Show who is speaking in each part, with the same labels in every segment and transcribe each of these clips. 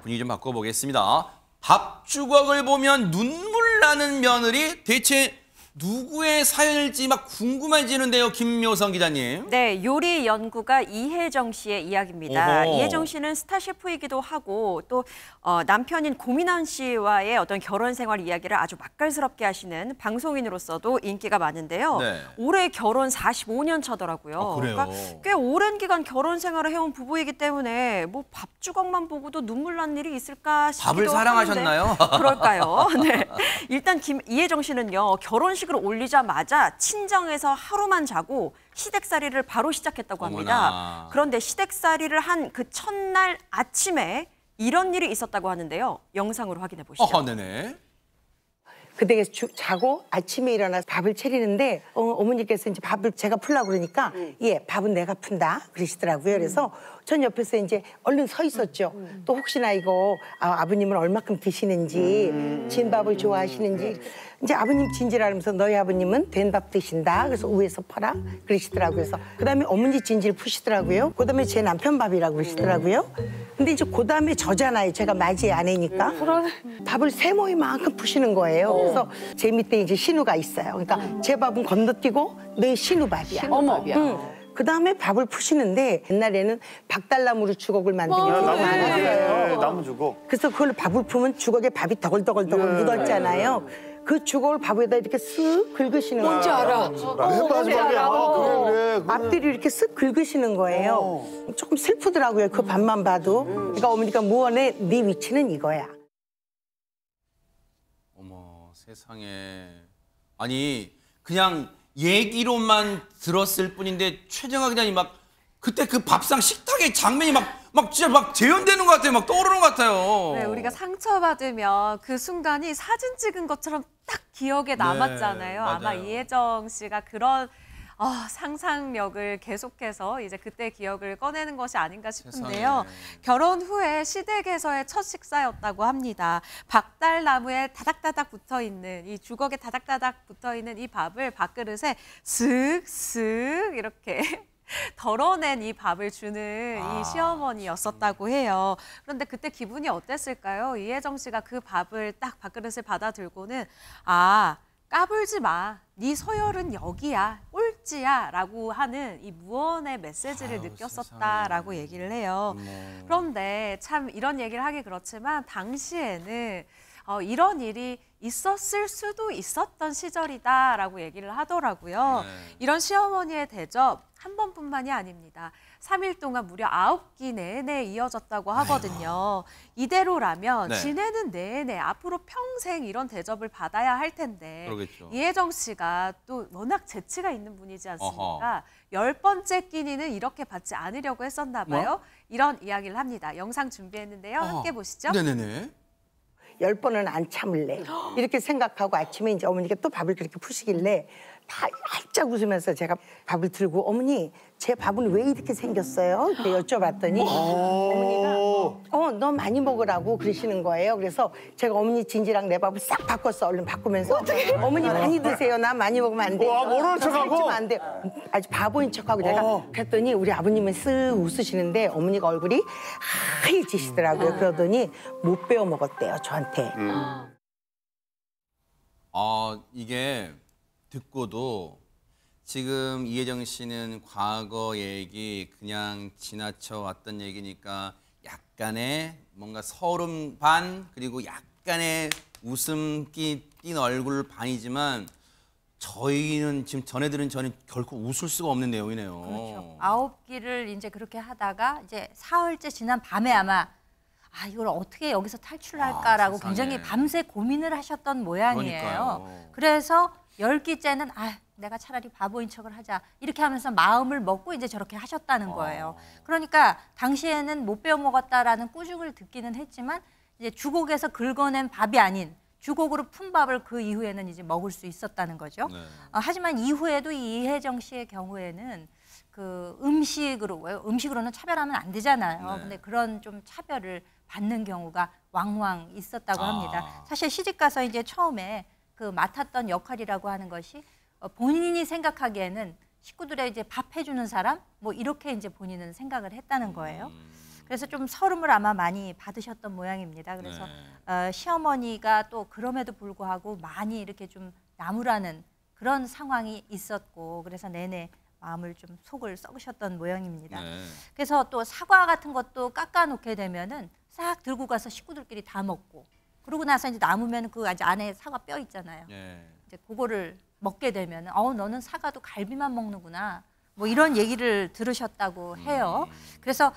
Speaker 1: 분위기 좀 바꿔보겠습니다. 밥주걱을 보면 눈물 나는 며느리, 대체 누구의 사연일지 막 궁금해지는데요, 김묘성 기자님.
Speaker 2: 네, 요리 연구가 이혜정 씨의 이야기입니다.
Speaker 1: 오호.
Speaker 2: 이혜정 씨는 스타 셰프이기도 하고 또 남편인 고민환 씨와의 어떤 결혼 생활 이야기를 아주 맛깔스럽게 하시는 방송인으로서도 인기가 많은데요.
Speaker 1: 네.
Speaker 2: 올해 결혼 45년 차더라고요.
Speaker 1: 아, 그래요?
Speaker 2: 그러니까 꽤 오랜 기간 결혼 생활을 해온 부부이기 때문에 뭐 밥주걱만 보고도 눈물 난 일이 있을까 싶기도
Speaker 1: 밥을 사랑하셨나요?
Speaker 2: 하는데 그럴까요? 네. 일단 이혜정 씨는요, 결혼식을 올리자마자 친정에서 하루만 자고 시댁살이를 바로 시작했다고 합니다.
Speaker 1: 어머나.
Speaker 2: 그런데 시댁살이를 한 그 첫날 아침에 이런 일이 있었다고 하는데요. 영상으로 확인해 보시죠.
Speaker 1: 네네.
Speaker 3: 그때 자고 아침에 일어나서 밥을 차리는데 어머니께서 이제 밥을 제가 풀라고 그러니까 예, 밥은 내가 푼다 그러시더라고요. 그래서 전 옆에서 이제 얼른 서 있었죠. 또 혹시나 이거 아버님은 얼마큼 드시는지 진밥을 좋아하시는지 이제 아버님 진지라면서 너희 아버님은 된 밥 드신다. 그래서 위에서 퍼라 그러시더라고요. 그래서 그다음에 어머니 진지를 푸시더라고요. 그다음에 제 남편 밥이라고 그러시더라고요. 근데 이제 그다음에 저잖아요. 제가 맞이 아내니까 밥을 세모이만큼 푸시는 거예요. 그래서 제 밑에 이제 신우가 있어요. 그러니까 제 밥은 건너뛰고 내 신우 밥이야. 그다음에 밥을 푸시는데 옛날에는 박달나무로 주걱을 만드는 게 많았어요.
Speaker 4: 나무 주걱.
Speaker 3: 그래서 그걸 밥을 풀면 주걱에 밥이 더글더글 묻었잖아요. 그 주걱을 밥 위에다 이렇게 쓱 긁으시는 거예요.
Speaker 5: 뭔지 알아.
Speaker 4: 그래.
Speaker 3: 앞뒤로 이렇게 쓱 긁으시는 거예요. 조금 슬프더라고요. 그 밥만 봐도. 그러니까 어머니가 무언에 네 위치는 이거야.
Speaker 1: 어머, 세상에. 아니, 그냥 얘기로만 들었을 뿐인데 최정아 기자님 막 그때 그 밥상 식탁의 장면이 막 진짜 막 재현되는 것 같아요. 막 떠오르는 것 같아요.
Speaker 2: 네, 우리가 상처받으면 그 순간이 사진 찍은 것처럼 딱 기억에 남았잖아요.
Speaker 1: 맞아요.
Speaker 2: 아마 이혜정 씨가 그런 상상력을 계속해서 이제 그때 기억을 꺼내는 것이 아닌가 싶은데요.
Speaker 1: 세상에.
Speaker 2: 결혼 후에 시댁에서의 첫 식사였다고 합니다. 박달나무에 다닥다닥 붙어있는 이 주걱에 다닥다닥 붙어있는 이 밥을 밥그릇에 슥슥 이렇게 덜어낸 이 밥을 주는 이 시어머니였었다고 해요. 그런데 그때 기분이 어땠을까요? 이혜정 씨가 그 밥을 딱 밥그릇을 받아 들고는 까불지 마. 네 서열은 여기야. 꼴찌야. 라고 하는 이 무언의 메시지를 느꼈었다라고 얘기를 해요. 그런데 참 이런 얘기를 하기 그렇지만 당시에는 이런 일이 있었을 수도 있었던 시절이다라고 얘기를 하더라고요. 이런 시어머니의 대접 한 번뿐만이 아닙니다. 3일 동안 무려 9끼 내내 이어졌다고 하거든요. 이대로라면 지내는 내내 앞으로 평생 이런 대접을 받아야 할 텐데
Speaker 1: 그러겠죠.
Speaker 2: 이혜정 씨가 또 워낙 재치가 있는 분이지 않습니까? 10번째 끼니는 이렇게 받지 않으려고 했었나 봐요. 이런 이야기를 합니다. 영상 준비했는데요. 함께 보시죠.
Speaker 1: 네네네.
Speaker 3: 10번은 안 참을래. 이렇게 생각하고 아침에 이제 어머니가 또 밥을 그렇게 푸시길래 다 활짝 웃으면서 제가 밥을 들고 어머니 제 밥은 왜 이렇게 생겼어요? 이렇게 여쭤봤더니 어머니가 너 많이 먹으라고 그러시는 거예요. 그래서 제가 어머니 진지랑 내 밥을 싹 바꿨어. 얼른 바꾸면서 어머니 많이 드세요. 나 많이 먹으면 안 돼요.
Speaker 4: 모르는 척하고?
Speaker 3: 살찌면 안 돼요. 아주 바보인 척하고 내가 그랬더니 우리 아버님은 쓱 웃으시는데 어머니가 얼굴이 하얘지시더라고요. 그러더니 못 배워 먹었대요. 저한테.
Speaker 1: 이게 듣고도 지금 이혜정 씨는 과거 얘기 그냥 지나쳐 왔던 얘기니까 약간의 뭔가 서름 반 그리고 약간의 웃음기 띈 얼굴 반이지만 저희는 지금 전해들은 저는 결코 웃을 수가 없는 내용이네요.
Speaker 5: 그렇죠. 9끼를 이제 그렇게 하다가 이제 사흘째 지난 밤에 아마 이걸 어떻게 여기서 탈출할까라고
Speaker 1: 세상에.
Speaker 5: 굉장히 밤새 고민을 하셨던 모양이에요.
Speaker 1: 그러니까요.
Speaker 5: 그래서 10끼째는 내가 차라리 바보인 척을 하자 이렇게 하면서 마음을 먹고 이제 저렇게 하셨다는 거예요. 그러니까 당시에는 못 배워 먹었다라는 꾸중을 듣기는 했지만 이제 주걱에서 긁어낸 밥이 아닌 주걱으로 푼 밥을 그 이후에는 이제 먹을 수 있었다는 거죠. 하지만 이후에도 이 이혜정 씨의 경우에는 그 음식으로는 차별하면 안 되잖아요. 근데 그런 좀 차별을 받는 경우가 왕왕 있었다고 합니다. 사실 시집 가서 이제 처음에 그 맡았던 역할이라고 하는 것이 본인이 생각하기에는 식구들의 이제 밥 해주는 사람 뭐 이렇게 이제 본인은 생각을 했다는 거예요. 그래서 좀 서름을 아마 많이 받으셨던 모양입니다. 그래서 시어머니가 또 그럼에도 불구하고 많이 이렇게 좀 나무라는 그런 상황이 있었고 그래서 내내 마음을 좀 속을 썩으셨던 모양입니다. 그래서 또 사과 같은 것도 깎아놓게 되면은 싹 들고 가서 식구들끼리 다 먹고 그러고 나서 이제 남으면 그 아직 안에 사과 뼈 있잖아요. 이제 그거를 먹게 되면은 너는 사과도 갈비만 먹는구나. 뭐 이런 얘기를 들으셨다고 해요. 그래서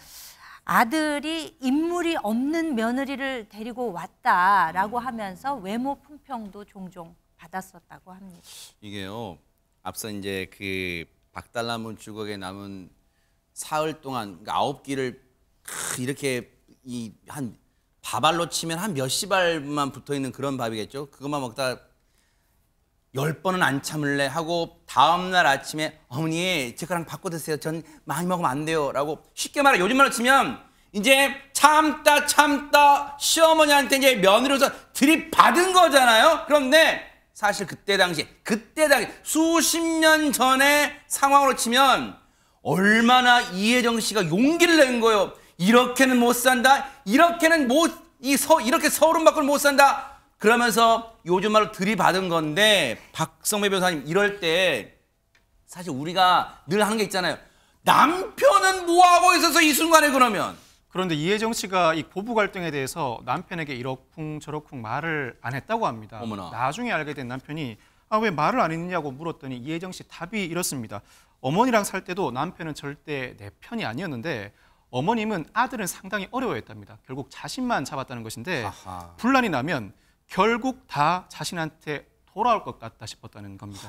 Speaker 5: 아들이 인물이 없는 며느리를 데리고 왔다라고 하면서 외모 품평도 종종 받았었다고 합니다.
Speaker 1: 이게요. 앞서 이제 그 박달나무 주걱에 남은 사흘 동안 그러니까 9끼를 이렇게 이 한 밥알로 치면 한 몇십 알만 붙어 있는 그런 밥이겠죠. 그것만 먹다 10번은 안 참을래 하고 다음날 아침에 어머니 제 거랑 바꿔 드세요. 전 많이 먹으면 안 돼요. 라고 쉽게 말해 요즘 말로 치면 이제 참다 시어머니한테 이제 며느리로서 들이받은 거잖아요. 그런데 사실 그때 당시 수십 년 전의 상황으로 치면 얼마나 이혜정 씨가 용기를 낸 거예요. 이렇게는 못 산다. 이렇게는 이렇게 서울은 밖을 못 산다. 그러면서 요즘 말로 들이받은 건데 박성매 변호사님 이럴 때 사실 우리가 늘 하는 게 있잖아요. 남편은 뭐하고 있어서 이 순간에 그러면.
Speaker 4: 그런데 이혜정 씨가 이 고부 갈등에 대해서 남편에게 이러쿵저러쿵 말을 안 했다고 합니다.
Speaker 1: 어머나.
Speaker 4: 나중에 알게 된 남편이 왜 말을 안 했느냐고 물었더니 이혜정 씨 답이 이렇습니다. 어머니랑 살 때도 남편은 절대 내 편이 아니었는데 어머님은 아들은 상당히 어려워했답니다. 결국 자신만 잡았다는 것인데
Speaker 1: 아하.
Speaker 4: 분란이 나면 결국 다 자신한테 돌아올 것 같다 싶었다는 겁니다.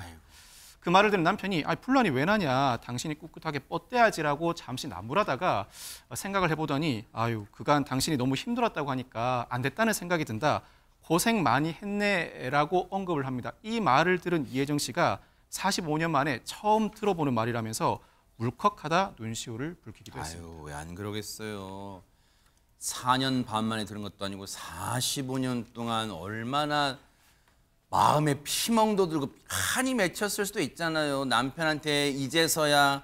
Speaker 4: 그 말을 들은 남편이 분란이 왜 나냐 당신이 꿋꿋하게 뻗대야지라고 잠시 나무라다가 생각을 해보더니 그간 당신이 너무 힘들었다고 하니까 안 됐다는 생각이 든다. 고생 많이 했네라고 언급을 합니다. 이 말을 들은 이혜정 씨가 45년 만에 처음 들어보는 말이라면서 울컥하다 눈시울을 붉히기도 했습니다.
Speaker 1: 왜 안 그러겠어요. 4년 반 만에 들은 것도 아니고 45년 동안 얼마나 마음에 피멍도 들고 한이 맺혔을 수도 있잖아요. 남편한테 이제서야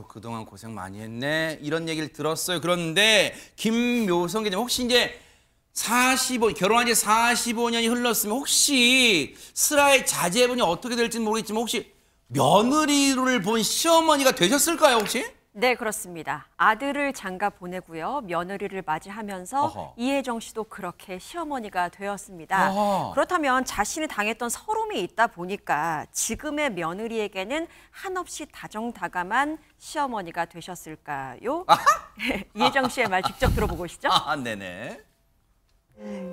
Speaker 1: 그동안 고생 많이 했네 이런 얘기를 들었어요. 그런데 김묘성 기자님 혹시 이제 결혼한 지 45년이 흘렀으면 혹시 슬아의 자제분이 어떻게 될지는 모르겠지만 혹시 며느리를 본 시어머니가 되셨을까요 혹시?
Speaker 6: 네, 그렇습니다. 아들을 장가 보내고요. 며느리를 맞이하면서
Speaker 1: 어허.
Speaker 6: 이혜정 씨도 그렇게 시어머니가 되었습니다.
Speaker 1: 어허.
Speaker 6: 그렇다면 자신이 당했던 서름이 있다 보니까 지금의 며느리에게는 한없이 다정다감한 시어머니가 되셨을까요? 이혜정 씨의 말 직접 들어보고 싶죠?
Speaker 1: 네네.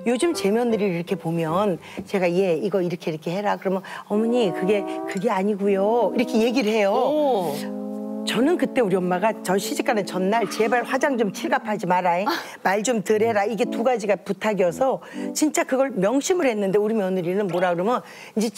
Speaker 3: 요즘 제 며느리를 이렇게 보면 제가 이거 이렇게 해라 그러면 어머니 그게 아니고요 이렇게 얘기를 해요. 저는 그때 우리 엄마가 저 시집가는 전날 제발 화장 좀 칠갑하지 마라. 말 좀 덜 해라. 이게 두 가지가 부탁이어서 진짜 그걸 명심을 했는데 우리 며느리는 뭐라 그러면 이제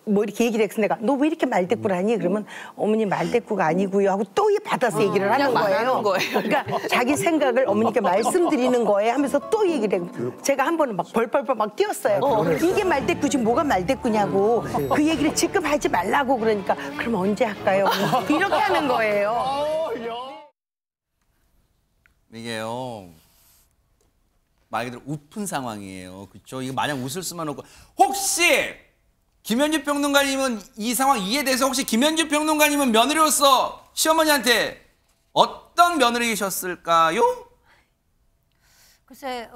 Speaker 3: 뭐 이렇게 얘기를 했어. 내가 너 왜 이렇게 말대꾸를 하니? 그러면 어머니 말대꾸가 아니고요 하고 또 받아서 얘기를 하는 거예요. 그러니까 자기 생각을 어머니께 말씀드리는 거에 하면서 또 얘기를 해요. 제가 한 번은 막 벌벌벌 막 뛰었어요. 이게 말대꾸지 뭐가 말대꾸냐고. 그 얘기를 지금 하지 말라고 그러니까 그럼 언제 할까요? 이렇게 하는 거예요.
Speaker 1: 이게요 말 그대로 우픈 상황이에요. 그렇죠? 이거 마냥 웃을 수만 없고 혹시 김현주 평론가님은 이 상황 이해돼서 혹시 김현주 평론가님은 며느리로서 시어머니한테 어떤 며느리셨을까요?
Speaker 5: 글쎄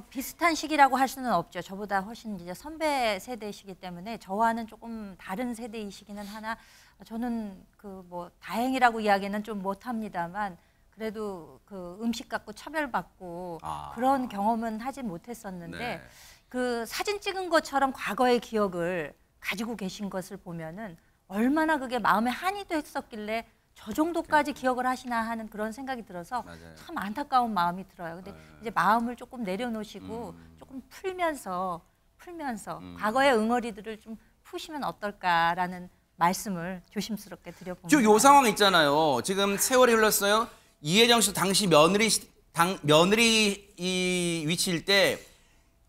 Speaker 5: 비슷한 시기라고 할 수는 없죠. 저보다 훨씬 이제 선배 세대이시기 때문에 저와는 조금 다른 세대이시기는 하나 저는 뭐 다행이라고 이야기는 좀 못합니다만 그래도 그 음식 갖고 차별받고 그런 경험은 하지 못했었는데
Speaker 1: 네.
Speaker 5: 그 사진 찍은 것처럼 과거의 기억을 가지고 계신 것을 보면은 얼마나 그게 마음에 한이 됐었길래 저 정도까지 기억을 하시나 하는 그런 생각이 들어서
Speaker 1: 맞아요.
Speaker 5: 참 안타까운 마음이 들어요. 근데 이제 마음을 조금 내려놓으시고 조금 풀면서 과거의 응어리들을 좀 푸시면 어떨까라는 말씀을 조심스럽게 드려봅니다.
Speaker 1: 지금 요 상황 있잖아요. 지금 세월이 흘렀어요. 이혜정 씨도 당시 며느리 이 위치일 때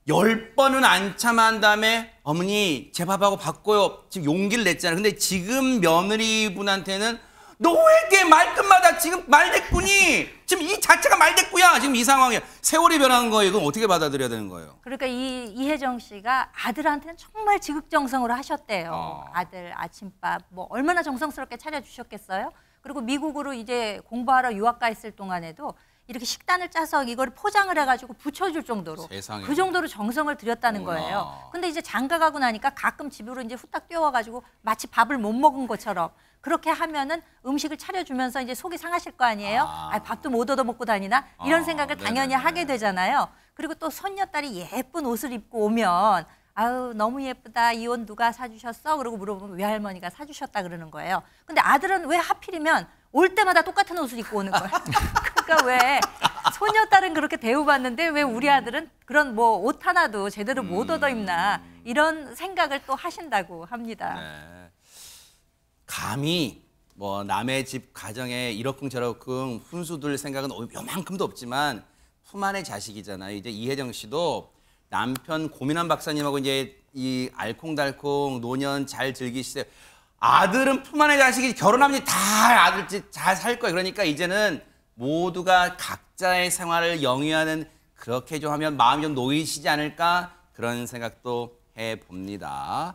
Speaker 1: 10번은 안 참한 다음에 어머니 제 밥하고 바꿔요. 지금 용기를 냈잖아요. 근데 지금 며느리분한테는 너 왜 이렇게 말끝마다 지금 말대꾸니? 지금 이 자체가 말대꾸야. 지금 이 상황에 세월이 변한 거예요. 이건 어떻게 받아들여야 되는 거예요?
Speaker 5: 그러니까 이혜정 씨가 아들한테는 정말 지극정성으로 하셨대요. 아들 아침밥 뭐 얼마나 정성스럽게 차려주셨겠어요? 그리고 미국으로 이제 공부하러 유학 가 있을 동안에도 이렇게 식단을 짜서 이걸 포장을 해가지고 붙여줄 정도로
Speaker 1: 세상에.
Speaker 5: 그 정도로 정성을 들였다는
Speaker 1: 어머나.
Speaker 5: 거예요. 근데 이제 장가 가고 나니까 가끔 집으로 이제 후딱 뛰어와가지고 마치 밥을 못 먹은 것처럼 그렇게 하면은 음식을 차려주면서 이제 속이 상하실 거 아니에요? 아, 밥도 못 얻어 먹고 다니나? 이런 생각을 당연히
Speaker 1: 네네네.
Speaker 5: 하게 되잖아요. 그리고 또 손녀딸이 예쁜 옷을 입고 오면 아유 너무 예쁘다. 이 옷 누가 사주셨어? 그러고 물어보면 외할머니가 사주셨다 그러는 거예요. 근데 아들은 왜 하필이면 올 때마다 똑같은 옷을 입고 오는 거예요. 그러니까 왜 소녀딸은 그렇게 대우받는데 왜 우리 아들은 그런 뭐 옷 하나도 제대로 못 얻어 입나 이런 생각을 또 하신다고 합니다.
Speaker 1: 네. 감히 뭐 남의 집 가정에 이러쿵저러쿵 훈수둘 생각은 요만큼도 없지만 품 안의 자식이잖아요. 이제 이혜정 씨도 남편 고민한 박사님하고 이제 이 알콩달콩 노년 잘 즐기시세요. 아들은 품 안의 자식이 결혼하면 이제 다 아들 집 잘 살 거예요. 그러니까 이제는 모두가 각자의 생활을 영위하는 그렇게 좀 하면 마음이 좀 놓이시지 않을까 그런 생각도 해봅니다.